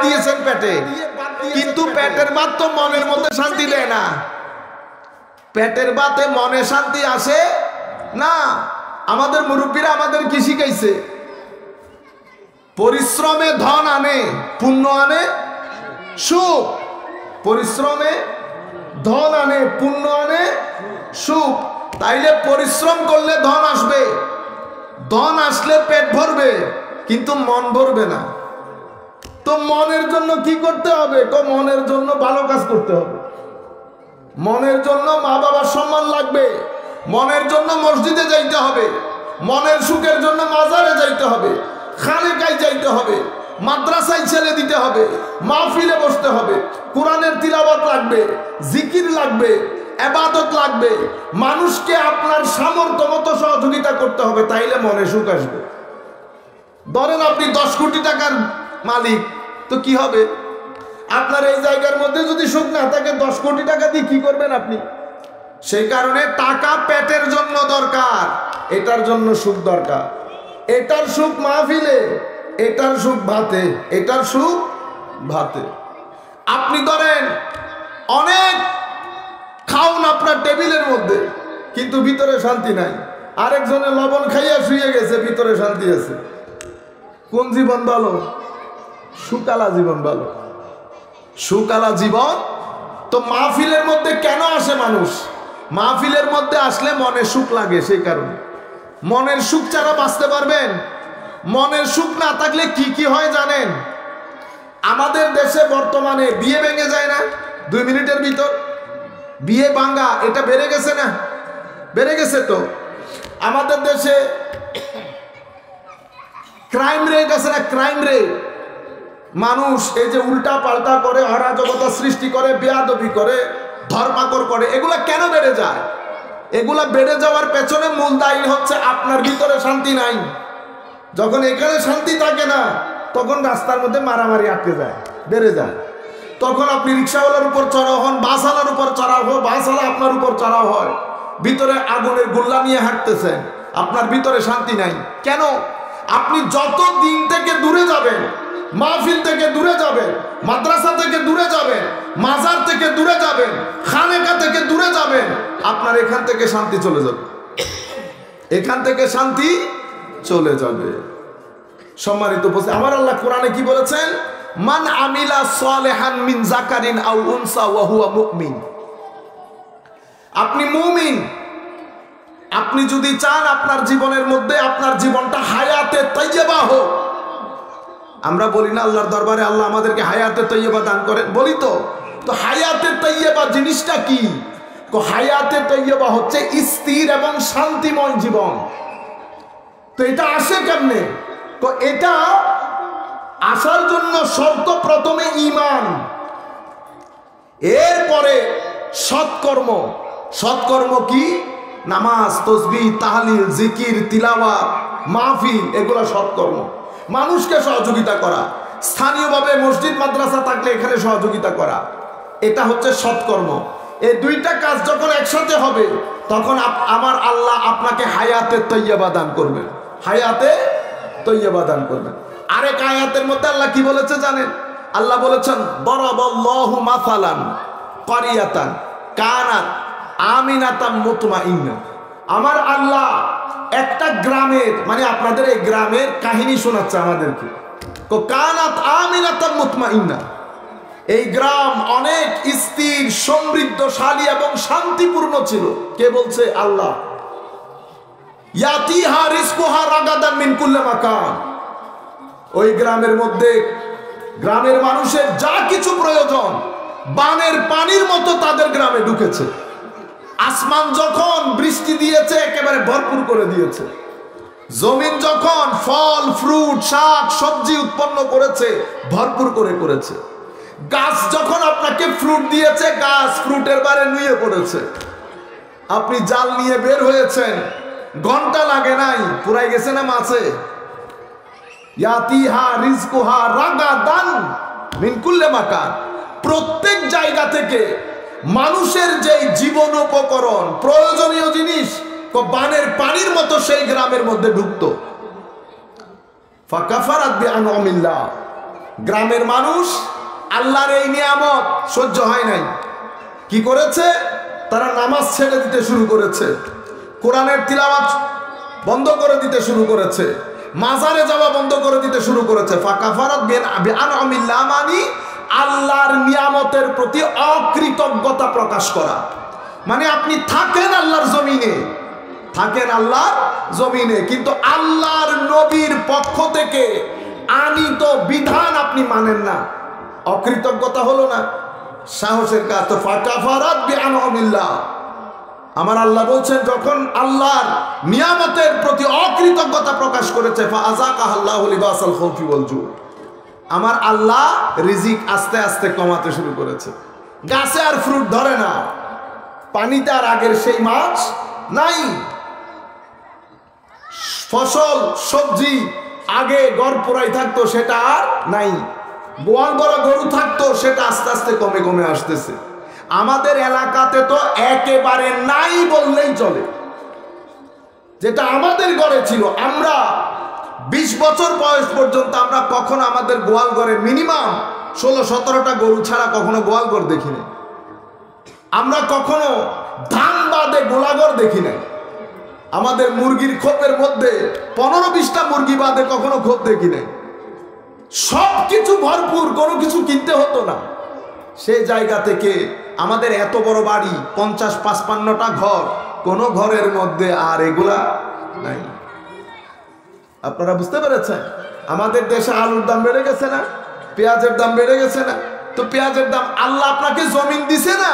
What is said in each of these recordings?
দিয়েছেন পেটে, কিন্তু পেটের ভাত তো মনের মধ্যে শান্তি দেয় না। পেটের ভাতে মনে শান্তি আসে না। আমাদের মুরব্বীরা আমাদের কি শিখাইছে? পরিশ্রমে ধন আনে, পুণ্য আনে সুখ। পরিশ্রমে ধন আনে, পুণ্য আনে সুখ। তাইলে পরিশ্রম করলে ধন আসবে, ধন আসলে পেট ভরবে, কিন্তু মন ভরবে না। তো মনের জন্য কি করতে হবে? তো মনের জন্য ভালো কাজ করতে হবে। মনের জন্য মা বাবার সম্মান লাগবে, মনের জন্য মসজিদে যাইতে হবে, মনের সুখের জন্য মাজারে যাইতে হবে, খানেকায় যাইতে হবে, মাদ্রাসায় ছেলে দিতে হবে, মাহফিলে বসতে হবে, কোরআনের তিলাওয়াত লাগবে, জিকির লাগবে, ইবাদত লাগবে, মানুষকে আপনার সামর্থ্য মতো সহযোগিতা করতে হবে, তাইলে মনে সুখ আসবে। ধরেন আপনি 10 কোটি টাকার মালিক, তো কি হবে? আপনার এই জায়গার মধ্যে যদি সুখ না থাকে, 10 কোটি টাকা দিয়ে কি করবেন আপনি? সেই কারণে টাকা পেটের জন্য দরকার, এটার জন্য সুখ দরকার। এটার সুখ মাহফিলে, এটার সুখ ভাতে, এটার সুখ ভাতে। আপনি ধরেন অনেক খাওন আপনার টেবিলের মধ্যে, কিন্তু ভিতরে শান্তি নাই। আরেকজনে লবণ খাইয়া শুয়ে গেছে, ভিতরে শান্তি আছে। কোন জীবন ভালো? সুকালা জীবন ভালো। সুকালা জীবন। তো মাহফিলের মধ্যে কেন আসে মানুষ? মাহফিলের মধ্যে আসলে মনে সুখ লাগে। সেই কারণে মনের সুখ ছাড়া বাঁচতে পারবেন? মনের সুখ না থাকলে কি কি হয় জানেন? আমাদের দেশে বর্তমানে বিয়ে ভেঙে যায় না 2 মিনিটের ভিতর? বিয়ে ভাঙা এটা বেড়ে গেছে না? বেড়ে গেছে। তো আমাদের দেশে ক্রাইম রেট আছে না? Crime rate. মানুষ এই যে উল্টা পাল্টা করে, অরাজকতা সৃষ্টি করে, বেয়াদবি করে, ধর্মাকর করে, এগুলা কেন বেড়ে যায়? এগুলা বেড়ে যাওয়ার পেছনে মূল দায়ী হচ্ছে আপনার ভিতরে শান্তি নাই। যখন এখানে শান্তি থাকে না, তখন রাস্তার মধ্যে মারামারি আটকে যায়, বেড়ে যায়। তখন আপনি রিক্সাওয়ালার উপর চড়াও হন, বাসওয়ালার উপর চড়াও হয়, বাসওয়ালা আপনার উপর চড়াও হয়, ভিতরে আগুনের গোল্লা নিয়ে হাঁটতেছেন, আপনার ভিতরে শান্তি নাই। কেন? আপনি যত দিন থেকে দূরে যাবেন, মাহফিল থেকে দূরে যাবেন, মাদ্রাসা থেকে দূরে যাবেন, মাজার থেকে দূরে যাবেন, খানেকা থেকে দূরে যাবেন, আপনার এখান থেকে শান্তি চলে যাবে। এখান থেকে শান্তি চলে যাবে। সম্মানিত উপস্থিতি, আমার আল্লাহ কোরআনে কি বলেছেন? মান আমিলা সালেহান মিন যাকারিন আও উনসা ওয়া হুয়া মুমিন। আপনি মুমিন। আপনি যদি চান আপনার জীবনের মধ্যে আপনার জীবনটা হায়াতে তাইয়্যিবা হোক, আমরা বলি না আল্লাহর দরবারে আল্লাহ আমাদেরকে হায়াতে তাইয়্যিবা দান করেন, বলি তো। তো হায়াতে তাইয়্যিবা জিনিসটা কি? হায়াতে তাইয়্যিবা হচ্ছে স্থির এবং শান্তিময় জীবন। তো এটা আসে কেমনে? তো এটা আসার জন্য শর্ত প্রথমে ঈমান, এরপরে সৎকর্ম। সৎকর্ম কি? নামাজ, তাসবিহ, তাহলিল, জিকির, তিলাওয়াত, মাহফিল, এগুলো সৎকর্ম। মানুষকে সহযোগিতা করা, স্থানীয়ভাবে মসজিদ মাদ্রাসা থাকলে এখানে সহযোগিতা করা, এটা হচ্ছে সৎকর্ম। এই দুইটা কাজ যখন একসাথে হবে, তখন আমার আল্লাহ আপনাকে হায়াতে তাইয়্যিবা দান করবেন। হায়াতে তাইয়্যিবা দান করবেন। আরেক আয়াতের মধ্যে আল্লাহ কি বলেছে জানেন? আল্লাহ বলেছেন, দরাবাল্লাহু মাসালান ক্বরিয়াতান কানাত আমিনাতাম মুতমাইন্না। আমার আল্লাহ একটা গ্রামের, মানে আপনাদের এই গ্রামের কাহিনী শোনাচ্ছে আমাদেরকে। কানাত আমিনাতাম মুতমাইন্না। এই গ্রাম অনেক স্থির, সমৃদ্ধশালী এবং শান্তিপূর্ণ ছিল। কে বলছে? আল্লাহ। ইয়াতিহা রিজকুহা রাগাদান মিন কুল্লি মাকান। ওই গ্রামের মধ্যে গ্রামের মানুষের যা কিছু প্রয়োজন বানের পানির মতো তাদের গ্রামে ঢুকেছে। আসমান যখন বৃষ্টি দিয়েছে একেবারে ভরপুর করে দিয়েছে। জমিন যখন ফল, ফ্রুট, শাক, সবজি উৎপন্ন করেছে ভরপুর করে করেছে। গাছ যখন আপনাকে ফ্রুট দিয়েছে, গাছ ফ্রুটের বারে নুয়ে পড়েছে। আপনি জাল নিয়ে বের হয়েছেন, ঘন্টা লাগে নাই, পুরাই গেছে না মাছে। ইয়াতিহা রিজকুহা রাগাদান মিন কুল্লি মাকান। প্রত্যেক জায়গা থেকে মানুষের যে জীবন উপকরণ, প্রয়োজনীয় জিনিস বানের পানির মতো সেই গ্রামের মধ্যে ঢুকতো। ফাকাফারাত বিআনউমিল্লাহ। গ্রামের মানুষ আল্লাহর এই নিয়ামত সহ্য হয় নাই, কি করেছে? তারা নামাজ ছেড়ে দিতে শুরু করেছে, কোরআনের তিলাওয়াত বন্ধ করে দিতে শুরু করেছে, মাজারে যাওয়া বন্ধ করে দিতে শুরু করেছে। ফাকাফারাত বিআনআমিল্লাহ মানে আল্লাহর নিয়ামতের প্রতি অকৃতজ্ঞতা প্রকাশ করা। মানে আপনি থাকেন আল্লাহর জমিনে, থাকেন আল্লাহর জমিনে, কিন্তু আল্লাহর নবীর পক্ষ থেকে আনিত বিধান আপনি মানেন না, অকৃতজ্ঞতা হলো না? সাহসের কাজ তো। ফাকাফারাত বিআনআমিল্লাহ, আমার আল্লাহ বলছেন যখন আল্লাহর নিয়ামতের প্রতি অকৃতজ্ঞতা প্রকাশ করেছে, ফাআযাকাহাল্লাহু লিবাসাল খাউফি ওয়াল জু, আমার আল্লাহ রিজিক আস্তে আস্তে কমাতে শুরু করেছে। গাছে আর ফ্রুট ধরে না, পানিতে আর আগের সেই মাছ নাই, ফসল সবজি আগে গড় পোড়াই থাকতো সেটা আর নাই, গোয়াল গড়া গরু থাকতো সেটা আস্তে আস্তে কমে কমে আসতেছে। আমাদের এলাকাতে তো একেবারে নাই বললেই চলে। যেটা আমাদের ঘরে ছিল, আমরা 20 বছর বয়স পর্যন্ত আমরা কখনো আমাদের গোয়াল ঘরে মিনিমাম 16-17টা গরু ছাড়া কখনো গোয়াল ঘর দেখিনি। আমরা কখনো ধান বাদে গোলাঘর দেখি নাই। আমাদের মুরগির খোপের মধ্যে 15-20টা মুরগি বাদে কখনো খোপ দেখি নাই। সব কিছু ভরপুর, কোনো কিছু কিনতে হতো না। সেই জায়গা থেকে আমাদের এত বড় বাড়ি, 50-55টা ঘর, কোন ঘরের মধ্যে আর এগুলা নাই। আপনারা বুঝতে পেরেছেন? আমাদের দেশে আলুর দাম বেড়ে গেছে না, পেঁয়াজের দাম বেড়ে গেছে না? তো পেঁয়াজের দাম, আল্লাহ আপনাকে জমিন দিছে না,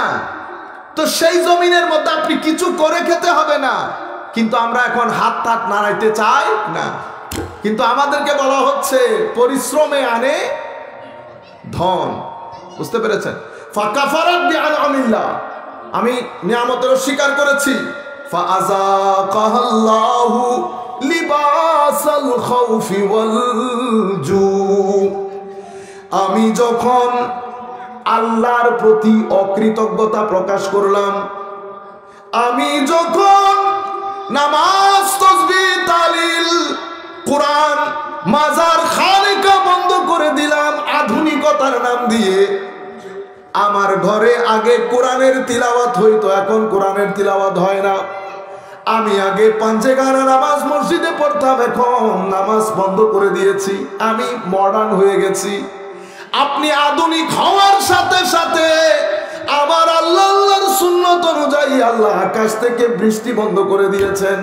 তো সেই জমিনের মধ্যে আপনি কিছু করে খেতে হবে না। কিন্তু আমরা এখন হাত হাত নাড়াইতে চাই না। কিন্তু আমাদেরকে বলা হচ্ছে পরিশ্রমে আনে ধন। বুঝতে পেরেছেন? ফাকাফারাত বিআনআমিল্লাহ, আমি নিয়ামতের অস্বীকার করেছি। ফাআযাকাহাল্লাহু লিবাসাল খাউফি ওয়াল জু, আমি যখন আল্লাহর প্রতি অকৃতজ্ঞতা প্রকাশ করলাম, আমি যখন নামাজ, তাসবিহ, তাহলিল, কোরআন, মাজার, খানিকা বন্ধ করে দিলাম আধুনিকতার নাম দিয়ে। আমার ঘরে আগে কোরআনের তিলাওয়াত হইতো, এখন কোরআনের তিলাওয়াত হয় না। আমি আগে পাঞ্চেগানা নামাজ মসজিদে পড়তাম, এখন নামাজ বন্ধ করে দিয়েছি। আমি মডার্ন হয়ে গেছি। আপনি আধুনিক হওয়ার সাথে সাথে আমার আল্লাহর সুন্নত অনুযায়ী আল্লাহ আকাশ থেকে বৃষ্টি বন্ধ করে দিয়েছেন।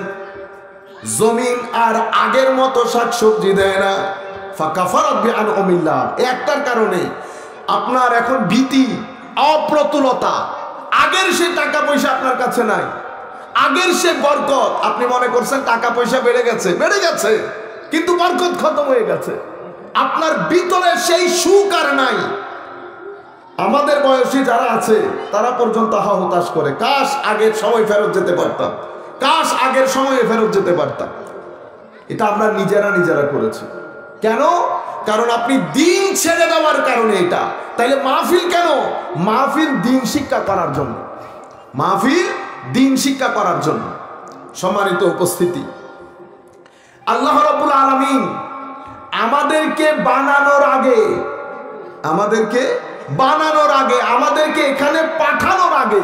জমিন আর আগের মতো শাকসবজি দেয় না। ফাকাফারাত বিআনআমিল্লাহ, একটার কারণে আপনার এখন ভীতি, অপ্রতুলতা। আগের সে টাকা পয়সা আপনার কাছে নাই, আগের সে বরকত। আপনি মনে করছেন টাকা পয়সা বেড়ে গেছে, বেড়ে গেছে, কিন্তু বরকত খতম হয়ে গেছে। আপনার ভিতরে সেই সুখ আর নাই। আমাদের বয়সী যারা আছে তারা পর্যন্ত হতাশ করে, কাশ আগের সময় ফেরত যেতে পারতাম, কাশ আগের সময়ে ফেরত যেতে পারতাম। এটা আমরা নিজেরা করেছি। কেন? কারণ আপনি দিন ছেড়ে দেওয়ার কারণে এটা। তাইলে মাহফিল কেন? মাহফিল দিন শিক্ষা করার জন্য, মাহফিল দিন শিক্ষা করার জন্য। সম্মানিত উপস্থিতি, আল্লাহ রাব্বুল আলামিন আমাদেরকে বানানোর আগে, আমাদেরকে এখানে পাঠানোর আগে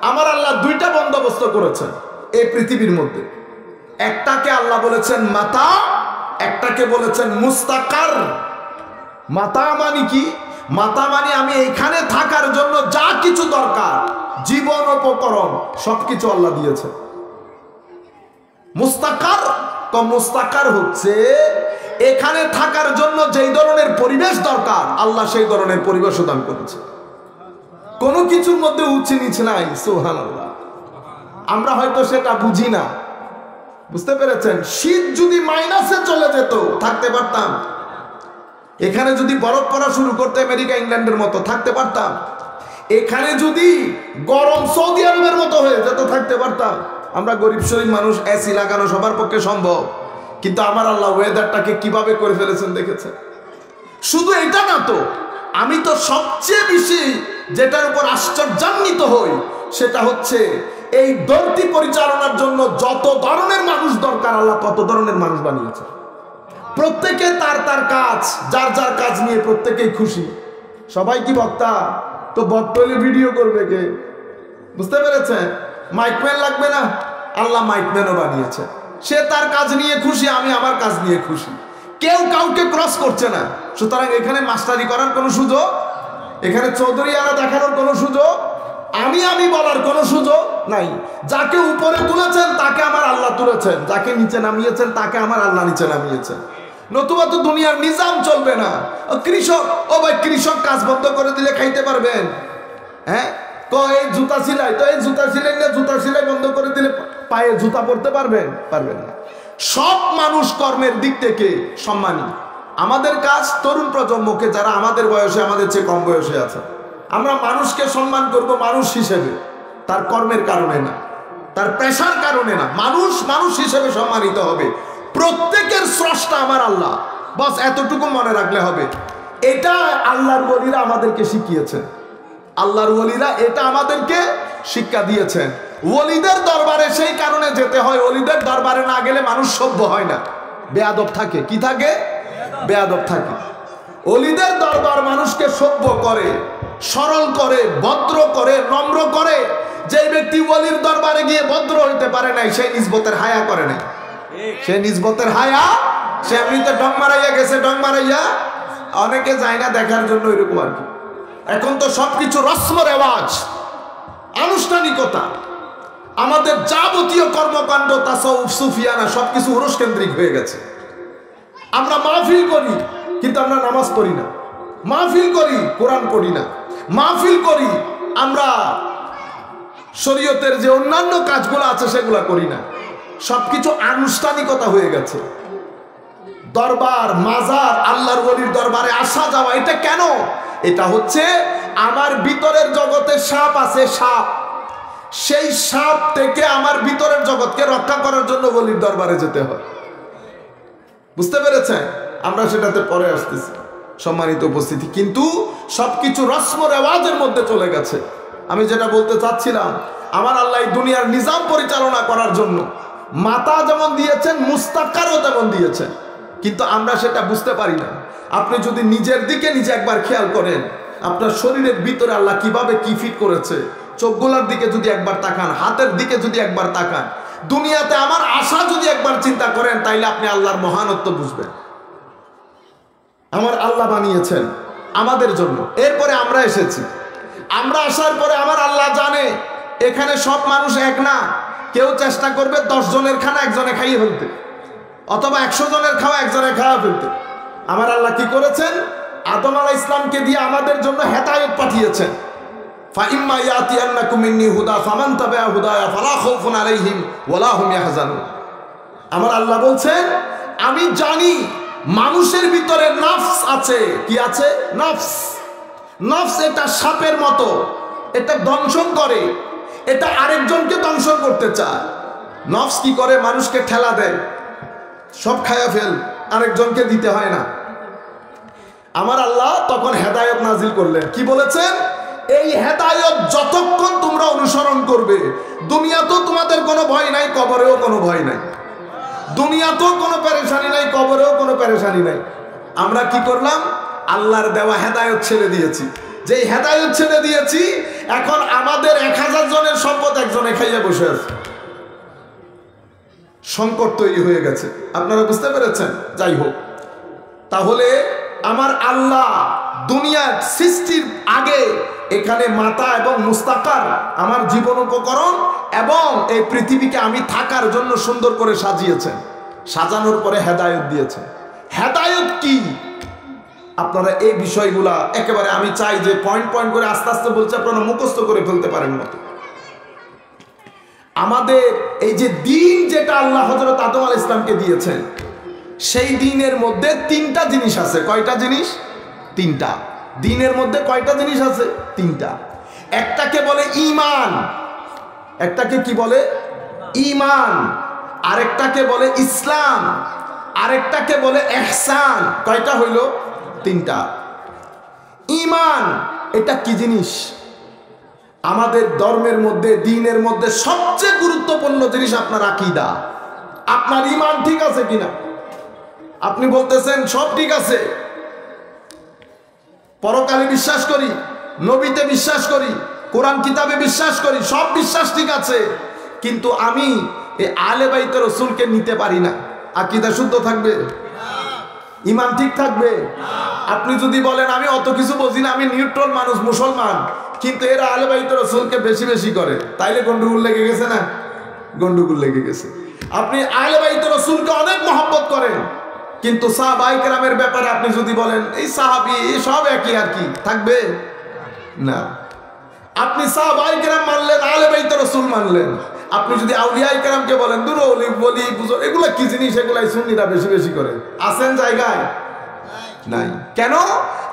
আমার আল্লাহ দুইটা বন্দোবস্ত করেছেন এই পৃথিবীর মধ্যে। একটাকে আল্লাহ বলেছেন মাতা, একটাকে বলেছেন মুস্তাকার। মাতা মানে কি? মাতা মানে আমি এখানে থাকার জন্য যা কিছু দরকার, জীবন উপকরণ সবকিছু আল্লাহ দিয়েছে। মুস্তাকার, তো মুস্তাকার হচ্ছে এখানে থাকার জন্য যেই ধরনের পরিবেশ দরকার আল্লাহ সেই ধরনের পরিবেশ দান করেছে। কোনো কিছুর মধ্যে উঁচু নিচ নাই। সুবহানাল্লাহ। আমরা হয়তো সেটা বুঝি না। বুঝতে পেরেছেন? শীত যদি মাইনাসে চলে যেত থাকতে পারতাম। এখানে যদি বরফ পড়া শুরু করতে আমেরিকা ইংল্যান্ডের মতো থাকতে পারতাম। এখানে যদি গরম সৌদি আরবের মতো হয়ে যেত থাকতে পারতাম। আমরা গরিব শরীফ মানুষ, এসি লাগানো সবার পক্ষে সম্ভব, কিন্তু আমার আল্লাহ ওয়েদারটাকে কিভাবে করে ফেলেছেন দেখেছেন। শুধু এটা না তো, আমি তো সবচেয়ে বেশি যেটার উপর আশ্চর্যান্বিত হই সেটা হচ্ছে এই ধরতি পরিচালনার জন্য যত ধরনের মানুষ দরকার আল্লাহ তত ধরনের মানুষ বানিয়েছে। প্রত্যেকে তার তার কাজ, যার যার কাজ নিয়ে প্রত্যেকেই খুশি। সবাই কি বক্তা? তো বক্তা হলে ভিডিও করবে কে? বুঝতে পেরেছেন? মাইকম্যান লাগবে না? আল্লাহ মাইকম্যানও বানিয়েছে। সে তার কাজ নিয়ে খুশি, আমি আমার কাজ নিয়ে খুশি। কেউ কাউকে ক্রস করছে না। সুতরাং এখানে মাস্টারি করার কোনো সুযোগ, এখানে চৌধুরীয়ানা দেখানোর কোনো সুযোগ, আমি বলার কোনো সুযোগ নাই। যাকে উপরে তুলেছেন তাকে আমার আল্লাহ তুলেছেন, যাকে নিচে নামিয়েছেন তাকে আমার আল্লাহ নিচে নামিয়েছেন। নতুবা তো দুনিয়ার নিজাম চলবে না। কৃষক, ও ভাই কৃষক কাজ বন্ধ করে দিলে খাইতে পারবেন? হ্যাঁ, এই জুতা সিলাই, তো এই জুতা সিলাই না, জুতা সিলাই বন্ধ করে দিলে পায়ে জুতা পরতে পারবেন? পারবেন না। সব মানুষ কর্মের দিক থেকে সম্মানী। আমাদের কাজ তরুণ প্রজন্মকে, যারা আমাদের বয়সে, আমাদের চেয়ে কম বয়সে আছে, আমরা মানুষকে সম্মান করব মানুষ হিসেবে, তার কর্মের কারণে না, তার পেশার কারণে না। মানুষ মানুষ হিসেবে সম্মানিত হবে। প্রত্যেকের স্রষ্টা আমার আল্লাহ, বাস এতটুকু মনে রাখলে হবে। এটা আল্লাহর ওলিরা আমাদেরকে শিখিয়েছেন। আল্লাহর ওলিরা এটা আমাদেরকে শিক্ষা দিয়েছেন। ওলিদের দরবারে সেই কারণে যেতে হয়, ওলিদের দরবারে না গেলে মানুষ সভ্য হয় না, বেয়াদব থাকে। কি থাকে? বেয়াদব থাকে। ওলিদের দরবার মানুষকে সভ্য করে, সরল করে, ভদ্র করে, নম্র করে। যে ব্যক্তি ওলির দরবারে গিয়ে ভদ্র হইতে পারে নাই, সেই নিসবতের হায়া করে নাই। সে নিসবতের হায়া, সে এমনিতে ডং মারাইয়া গেছে, ডং মারাইয়া অনেকে যায় না দেখার জন্য, এরকম আর কি। এখন তো সবকিছু রসম রেওয়াজ, আনুষ্ঠানিকতা। আমাদের যাবতীয় কর্মকাণ্ড, তাসাউফ, সুফিয়ানা সবকিছু উরুস কেন্দ্রিক হয়ে গেছে। আমরা মাহফিল করি কিন্তু আমরা নামাজ পড়ি না, মাহফিল করি কোরআন পড়ি না, মাহফিল করি আমরা শরীয়তের যে অন্যান্য কাজগুলো আছে সেগুলো করি না। সবকিছু আনুষ্ঠানিকতা হয়ে গেছে। দরবার, মাজার, আল্লাহর ওলির দরবারে আসা যাওয়া, এটা কেন? এটা হচ্ছে আমার ভিতরের জগতে সাপ আছে, সাপ, সেই সাপ থেকে আমার ভিতরের জগৎকে রক্ষা করার জন্য ওলির দরবারে যেতে হয়। বুঝতে পেরেছেন? আমরা সেটাতে পরে আসতেছি, সম্মানিত উপস্থিতি। কিন্তু সবকিছু রসম রেওয়াজের মধ্যে চলে গেছে। আমি যেটা বলতে চাচ্ছিলাম, আমার আল্লাহ এই দুনিয়ার নিজাম পরিচালনা করার জন্য মাথা যেমন দিয়েছেন, মুস্তাকারও তেমন দিয়েছেন, কিন্তু আমরা সেটা বুঝতে পারি না। আপনি যদি নিজের দিকে নিজে একবার খেয়াল করেন, আপনার শরীরের ভিতরে আল্লাহ কিভাবে কি ফিট করেছে, চোখগুলোর দিকে যদি একবার তাকান, হাতের দিকে যদি একবার তাকান, দুনিয়াতে আমার আশা যদি একবার চিন্তা করেন, তাইলে আপনি আল্লাহর মহানত্ব বুঝবেন। আমার আল্লাহ বানিয়েছেন আমাদের জন্য, এরপরে আমরা এসেছি। আমরা আসার পরে আমার আল্লাহ জানে এখানে সব মানুষ এক না। কেউ চেষ্টা করবে 10 জনের খানা একজনে খাইয়ে ফেলতে, অথবা 100 জনের খাওয়া একজনে খাওয়া ফেলতে। আমার আল্লাহ কি করেছেন? আদম আলাইহিস সালামকে দিয়ে আমাদের জন্য হেদায়েত পাঠিয়েছেন। ফাইম্মা ইয়াতিয়ান্নাকুম মিন্নি হুদা ফামান তাবিআ হুদায়া ফালা খাউফুন আলাইহিম ওয়ালা হুম ইয়াহজানুন। আমার আল্লাহ বলছেন, আমি জানি মানুষের ভিতরে নফস আছে। কি আছে? নফস। নফস এটা সাপের মতো, এটা দংশন করে, এটা আরেকজনকে দংশন করতে চায়। নফস কি করে? মানুষকে ঠেলা দেয়, সব খায়া ফেল, আরেকজনকে দিতে হয় না। আমার আল্লাহ তখন হেদায়েত নাজিল করলেন। কি বলেছেন? এই হেদায়েত যতক্ষণ তোমরা অনুসরণ করবে, দুনিয়াতেও তোমাদের কোনো ভয় নাই, কবরেও কোনো ভয় নাই। দুনিয়াতেও কোনো পেরেশানি নাই, কবরেও কোনো পেরেশানি নাই। আমরা কি করলাম? আল্লাহর দেওয়া হেদায়েত ছেড়ে দিয়েছি। যেই হেদায়েত ছেড়ে দিয়েছি, এখন আমাদের 1000 জনের সম্পদ একজনে খাইয়া বসে আছে। সংকট তৈরি হয়ে গেছে। আপনারা বুঝতে পেরেছেন? যাই হোক, তাহলে আমার আল্লাহ দুনিয়ার সৃষ্টির আগে এখানে মাতা এবং মুস্তাকার, আমার জীবন উপকরণ, এবং এই পৃথিবীকে আমি থাকার জন্য সুন্দর করে সাজিয়েছেন। সাজানোর পরে হেদায়েত দিয়েছেন। হেদায়েত কি? আপনারা এই বিষয়গুলা একেবারে আমি চাই যে পয়েন্ট পয়েন্ট করে আস্তে আস্তে বলছে, আপনারা মুখস্থ করে ফেলতে পারেন মতো। আমাদের এই যে দিন, যেটা আল্লাহ হযরত আদম আলাইহিস সালামকে দিয়েছেন, সেই দিনের মধ্যে 3টা জিনিস আছে। কয়টা জিনিস? 3টা। দিনের মধ্যে কয়টা জিনিস আছে? 3টা। একটাকে বলে ঈমান, একটাকে কি বলে? ঈমান। আরেকটাকে বলে ইসলাম, আরেকটাকে বলে ইহসান। কয়টা হইল? 3টা। ঈমান এটা কি জিনিস? আমাদের ধর্মের মধ্যে, দ্বীনের মধ্যে সবচেয়ে গুরুত্বপূর্ণ জিনিস আপনার আকীদা। আপনার ঈমান ঠিক আছে কিনা? আপনি বলতেছেন সব ঠিক আছে, পরকালে বিশ্বাস করি, নবীতে বিশ্বাস করি, কোরআন কিতাবে বিশ্বাস করি, সব বিশ্বাস ঠিক আছে, কিন্তু আমি এই আহলে বাইত রাসূলকে নিতে পারি না। আকীদা শুদ্ধ থাকবে? ঈমান ঠিক থাকবে? আপনি যদি বলেন আমি অত কিছু বুঝি না, আমি নিউট্রাল মানুষ, মুসলমান, কিন্তু এরা আহলে বাইত রাসূলকে বেশি বেশি করে, তাইলে গন্ডগোল লেগে গেছে না? গন্ডগোল লেগে গেছে। আপনি আহলে বাইত রাসূলকে অনেক মহব্বত করেন, কিন্তু সাহাবায়ে কেরামের ব্যাপারে আপনি যদি বলেন এই সাহাবী সব একই আর কি, থাকবে না। আপনি সাহাবায়ে কেরাম মানলেন, আহলে বাইত রাসূল মানলেন, আপনি যদি আউলিয়ায়ে কেরামকে বলেন দূর ওলি বলি বুঝো এগুলা কি জিনিস, এগুলাই সুন্নিরা বেশি বেশি করে, আছেন জায়গায় নাই। কেন?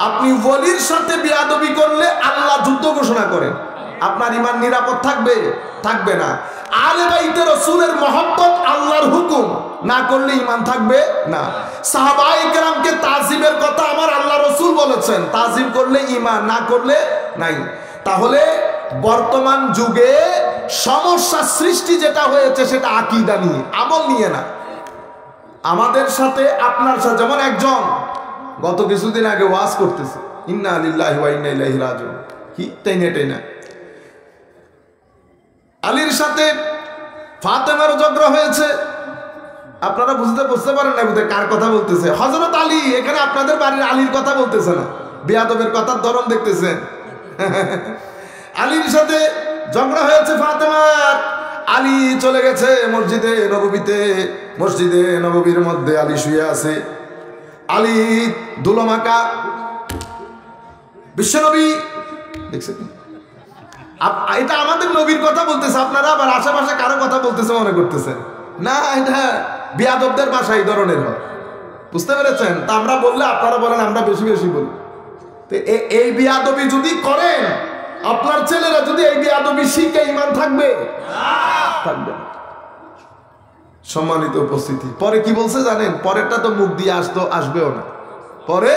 আপনি ওলির সাথে বেয়াদবি করলে আল্লাহ যুদ্ধ ঘোষণা করেন, আপনার ঈমান নিরাপদ থাকবে? থাকবে না। আহলে বাইত রাসূলের মহব্বত আল্লাহর হুকুম, না করলে ঈমান থাকবে না। সাহাবায়ে কেরামকে তাজিমের কথা আমার আল্লাহ রাসূল বলেছেন, তাজিম করলে ঈমান, না করলে নাই। তাহলে বর্তমান যুগে সমস্যা সৃষ্টি যেটা হয়েছে সেটা আকীদা নিয়ে, আমল নিয়ে না। আমাদের সাথে আপনার সাথে, যেমন একজন গত কিছুদিন আগে ওয়াজ করতেছে, ইন্না লিল্লাহি ওয়া ইন্না ইলাইহি রাজিউন, কি টাইনা আলীর সাথে ফাতেমার ঝগড়া হয়েছে। আপনারা বুঝতে পারেন না বুঝতে কার কথা বলতেছে? হযরত আলী। এখানে আপনাদের বাড়ির আলীর কথা বলতেছে না, বেয়াদবের কথার ধরন দেখতেছেন। আলীর সাথে ঝগড়া হয়েছে ফাতেমার। আলী চলে গেছে মসজিদে নববীতে, মসজিদে নববীর মধ্যে আলী শুয়ে আছে, আলী দুলোমাকা। বিশ্বনবী দেখছেন, এটা আমাদের নবীর কথা বলতেছে, আপনারা আবার আশেপাশে কারো কথা বলতেছে মনে করতেছেন না, এটা বেয়াদবদের ভাষা এই ধরনের হয়, বুঝতে পেরেছেন? তা আমরা বললে আপনারা বলেন আমরা বেশি বেশি বলি। তো এই বেয়াদবি যদি করেন, আপনার ছেলেরা যদি এই বেয়াদবি শিখে ঈমান থাকবে? থাকবে। সম্মানিত উপস্থিতি, পরে কি বলছে জানেন? পরেরটা তো মুখ দিয়ে আসবেও না। পরে